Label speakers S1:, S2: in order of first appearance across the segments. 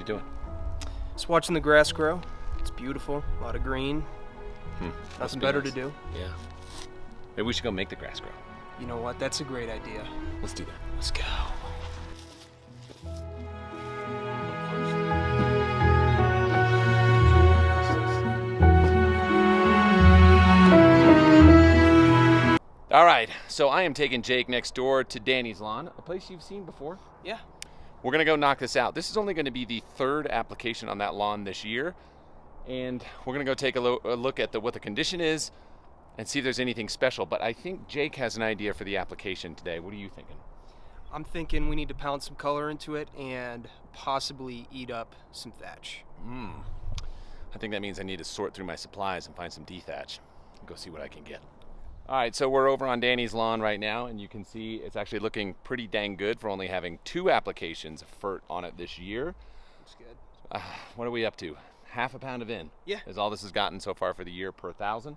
S1: doing?
S2: Just watching the grass grow. It's beautiful, a lot of green. Nothing better to do.
S1: Yeah. Maybe we should go make the grass grow.
S2: You know what? That's a great idea.
S1: Let's do that.
S2: Let's go.
S1: All right, so I am taking Jake next door to Danny's lawn, a place you've seen before.
S2: Yeah.
S1: We're gonna go knock this out. This is only gonna be the third application on that lawn this year. And we're gonna go take a look at what the condition is and see if there's anything special. But I think Jake has an idea for the application today. What are you thinking?
S2: I'm thinking we need to pound some color into it and possibly eat up some thatch.
S1: I think that means I need to sort through my supplies and find some dethatch and go see what I can get. All right, so we're over on Danny's lawn right now, and you can see it's actually looking pretty dang good for only having 2 applications of FERT on it this year.
S2: Looks good.
S1: What are we up to? Half a pound of in.
S2: Yeah.
S1: Is all this has gotten so far for the year per 1,000.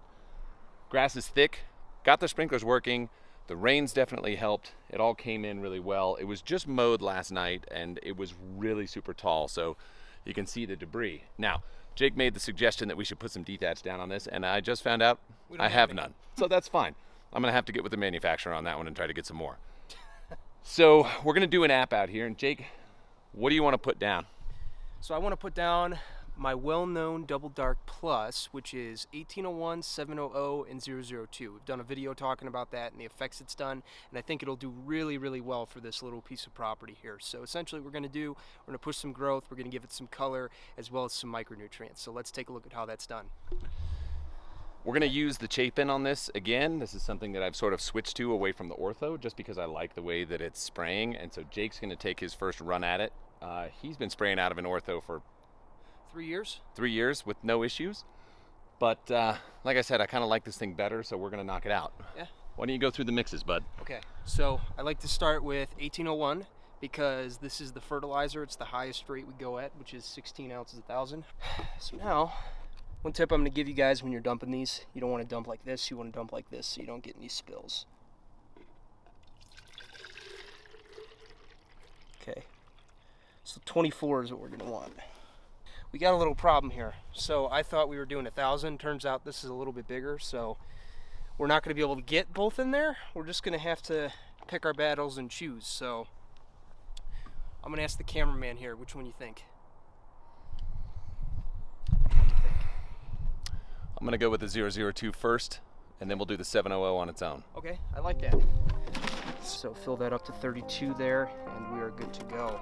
S1: Grass is thick, got the sprinklers working. The rains definitely helped. It all came in really well. It was just mowed last night, and it was really super tall, so you can see the debris. Now, Jake made the suggestion that we should put some dethatch down on this, and I just found out I have none. So that's fine. I'm gonna have to get with the manufacturer on that one and try to get some more. So we're gonna do an app out here, and Jake, what do you want to put down?
S2: So I want to put down my well-known Double Dark Plus, which is 1801, 700, and 002. We've done a video talking about that and the effects it's done, and I think it'll do really, really well for this little piece of property here. So essentially what we're going to push some growth, we're going to give it some color, as well as some micronutrients. So let's take a look at how that's done.
S1: We're going to use the Chapin on this again. This is something that I've sort of switched to away from the Ortho, just because I like the way that it's spraying, and so Jake's going to take his first run at it. He's been spraying out of an Ortho for
S2: 3 years?
S1: 3 years with no issues. But like I said, I kind of like this thing better, so we're going to knock it out.
S2: Yeah.
S1: Why don't you go through the mixes, bud?
S2: Okay, so I like to start with 1801 because this is the fertilizer. It's the highest rate we go at, which is 16 ounces a 1,000. So now, one tip I'm going to give you guys when you're dumping these, you don't want to dump like this, you want to dump like this so you don't get any spills. Okay, so 24 is what we're going to want. We got a little problem here. So I thought we were doing 1,000. Turns out this is a little bit bigger, so we're not going to be able to get both in there. We're just going to have to pick our battles and choose. So I'm going to ask the cameraman here, which one you think?
S1: I'm going to go with the 002 first, and then we'll do the 700 on its own.
S2: Okay, I like that. So fill that up to 32 there, and we are good to go.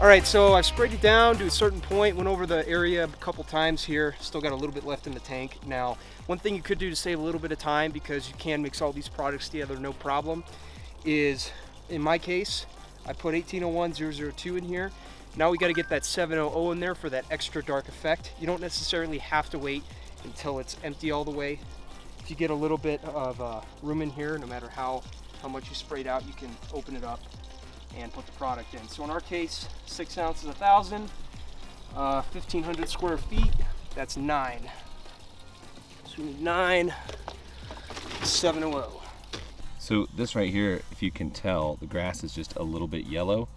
S2: All right, so I've sprayed it down to a certain point, went over the area a couple times here, still got a little bit left in the tank. Now, one thing you could do to save a little bit of time, because you can mix all these products together no problem, is, in my case, I put 1801, 002 in here. Now we gotta get that 700 in there for that extra dark effect. You don't necessarily have to wait until it's empty all the way. If you get a little bit of room in here, no matter how much you sprayed out, you can open it up and put the product in. So in our case, 6 ounces, 1,000, 1,500 square feet, that's 9. So we need 9, 700.
S1: So this right here, if you can tell, the grass is just a little bit yellow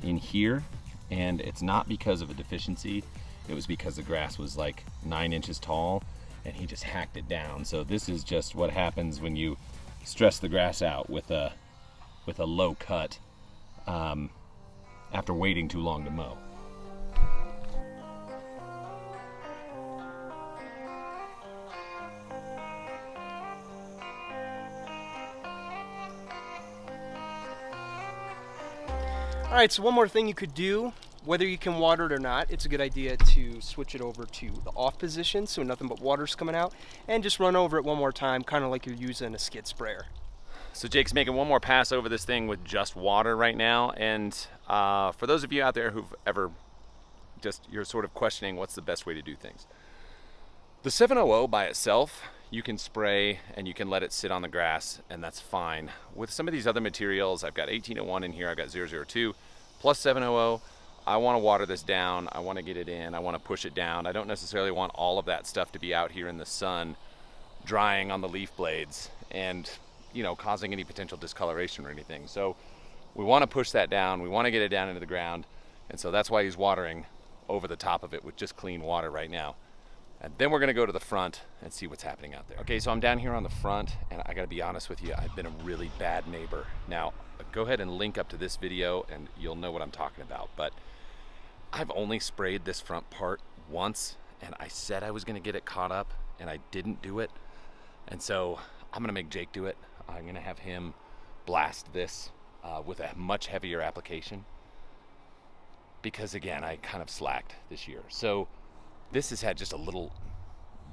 S1: in here, and it's not because of a deficiency. It was because the grass was like 9 inches tall, and he just hacked it down. So this is just what happens when you stress the grass out with a low cut. After waiting too long to mow.
S2: All right, so one more thing you could do, whether you can water it or not, it's a good idea to switch it over to the off position so nothing but water's coming out, and just run over it one more time, kind of like you're using a skid sprayer.
S1: So Jake's making one more pass over this thing with just water right now. And for those of you out there who've ever you're sort of questioning what's the best way to do things. The 700 by itself, you can spray and you can let it sit on the grass, and that's fine. With some of these other materials, I've got 1801 in here, I've got 002 plus 700. I want to water this down, I want to get it in, I want to push it down. I don't necessarily want all of that stuff to be out here in the sun drying on the leaf blades and, you know, causing any potential discoloration or anything. So we want to push that down, we want to get it down into the ground, and so that's why he's watering over the top of it with just clean water right now. And then we're gonna go to the front and see what's happening out there. Okay, so I'm down here on the front, and I gotta be honest with you, I've been a really bad neighbor. Now, go ahead and link up to this video and you'll know what I'm talking about. But I've only sprayed this front part once, and I said I was gonna get it caught up, and I didn't do it. And so I'm gonna make Jake do it. I'm gonna have him blast this with a much heavier application, because again, I kind of slacked this year. So this has had just a little,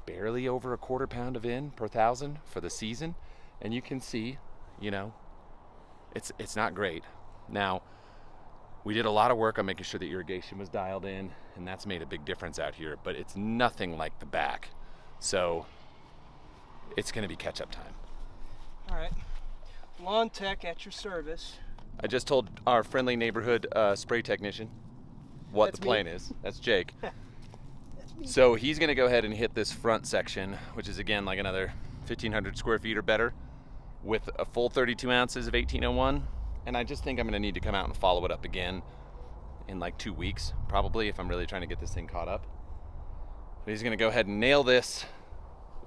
S1: barely over a quarter pound of in per 1,000 for the season. And you can see, you know, it's not great. Now, we did a lot of work on making sure the irrigation was dialed in, and that's made a big difference out here, but it's nothing like the back. So it's gonna be catch-up time.
S2: All right, Lawn Tech at your service.
S1: I just told our friendly neighborhood spray technician what
S2: That's
S1: the plan
S2: me.
S1: is. That's Jake. So he's gonna go ahead and hit this front section, which is again like another 1,500 square feet or better, with a full 32 ounces of 1801. And I just think I'm gonna need to come out and follow it up again in like 2 weeks, probably, if I'm really trying to get this thing caught up. But he's gonna go ahead and nail this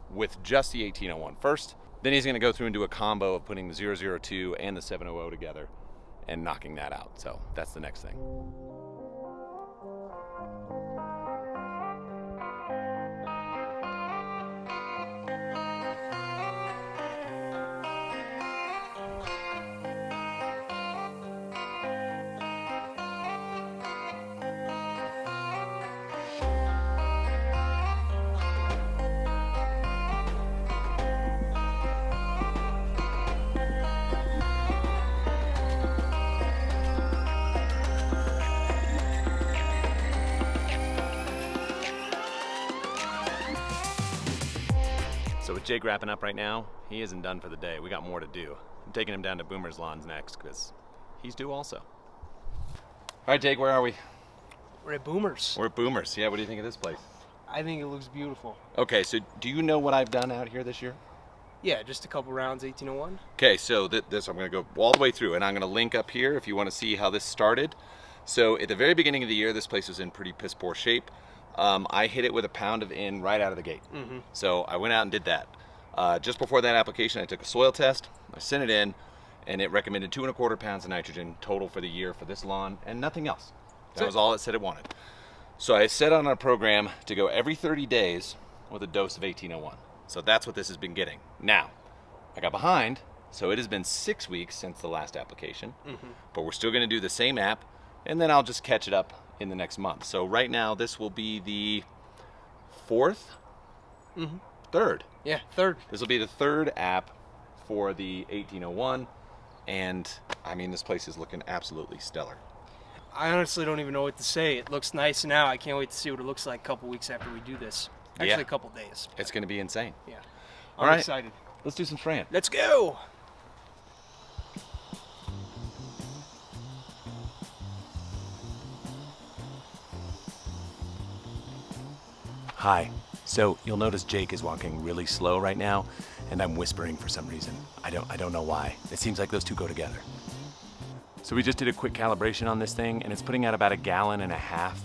S1: with just the 1801 first. Then he's gonna go through and do a combo of putting the 002 and the 700 together and knocking that out. So that's the next thing. So with Jake wrapping up right now, he isn't done for the day. We got more to do. I'm taking him down to Boomer's Lawns next because he's due also. All right, Jake, where are we?
S2: We're at Boomers.
S1: We're at Boomer's. Yeah, what do you think of this place?
S2: I think it looks beautiful.
S1: Okay, so do you know what I've done out here this year?
S2: Yeah, just a couple rounds, 1801.
S1: Okay, so this I'm going to go all the way through, and I'm going to link up here if you want to see how this started. So at the very beginning of the year, this place was in pretty piss poor shape. I hit it with a pound of in right out of the gate. So I went out and did that. Just before that application, I took a soil test, I sent it in, and it recommended 2¼ pounds of nitrogen total for the year for this lawn and nothing else. That was all it said it wanted. So I set on a program to go every 30 days with a dose of 1801. So that's what this has been getting. Now, I got behind, so it has been 6 weeks since the last application, but we're still gonna do the same app, and then I'll just catch it up in the next month. So right now, this will be the third.
S2: Yeah, third.
S1: This will be the third app for the 1801, and I mean, this place is looking absolutely stellar.
S2: I honestly don't even know what to say. It looks nice now. I can't wait to see what it looks like a couple weeks after we do this. Actually,
S1: Yeah.
S2: a couple days.
S1: It's gonna be insane.
S2: Yeah.
S1: All
S2: I'm
S1: right.
S2: excited.
S1: Let's do some spraying.
S2: Let's go!
S1: Hi. So you'll notice Jake is walking really slow right now, and I'm whispering for some reason. I don't know why. It seems like those two go together. So we just did a quick calibration on this thing, and it's putting out about 1.5 gallons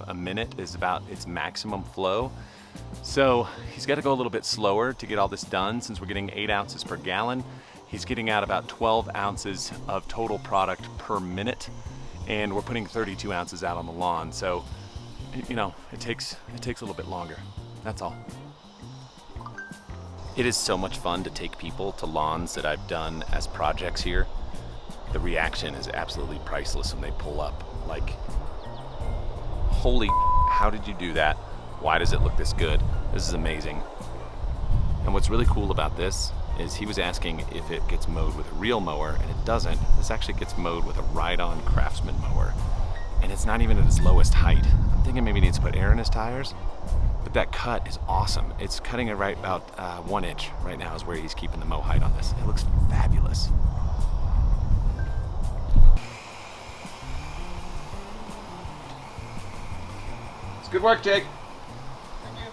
S1: a minute is about its maximum flow. So he's got to go a little bit slower to get all this done. Since we're getting 8 ounces per gallon, he's getting out about 12 ounces of total product per minute, and we're putting 32 ounces out on the lawn. So, you know, it takes a little bit longer. That's all. It is so much fun to take people to lawns that I've done as projects here. The reaction is absolutely priceless when they pull up. Like, holy, how did you do that? Why does it look this good? This is amazing. And what's really cool about this is he was asking if it gets mowed with a real mower, and it doesn't. This actually gets mowed with a ride-on Craftsman mower, and it's not even at its lowest height. I'm thinking maybe he needs to put air in his tires, but that cut is awesome. It's cutting it right about 1 inch right now is where he's keeping the mow height on this. It looks fabulous. It's good work, Jake.
S2: Thank you.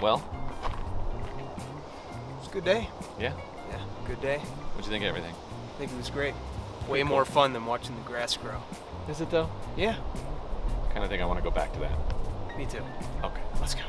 S1: Well,
S2: It's a good day.
S1: yeah.
S2: Yeah, good day.
S1: What'd you think of everything?
S2: I think it was great. Way more fun than watching the grass grow.
S1: Is it though?
S2: Yeah,
S1: I kind of think I want to go back to that.
S2: me too.
S1: Okay, let's go.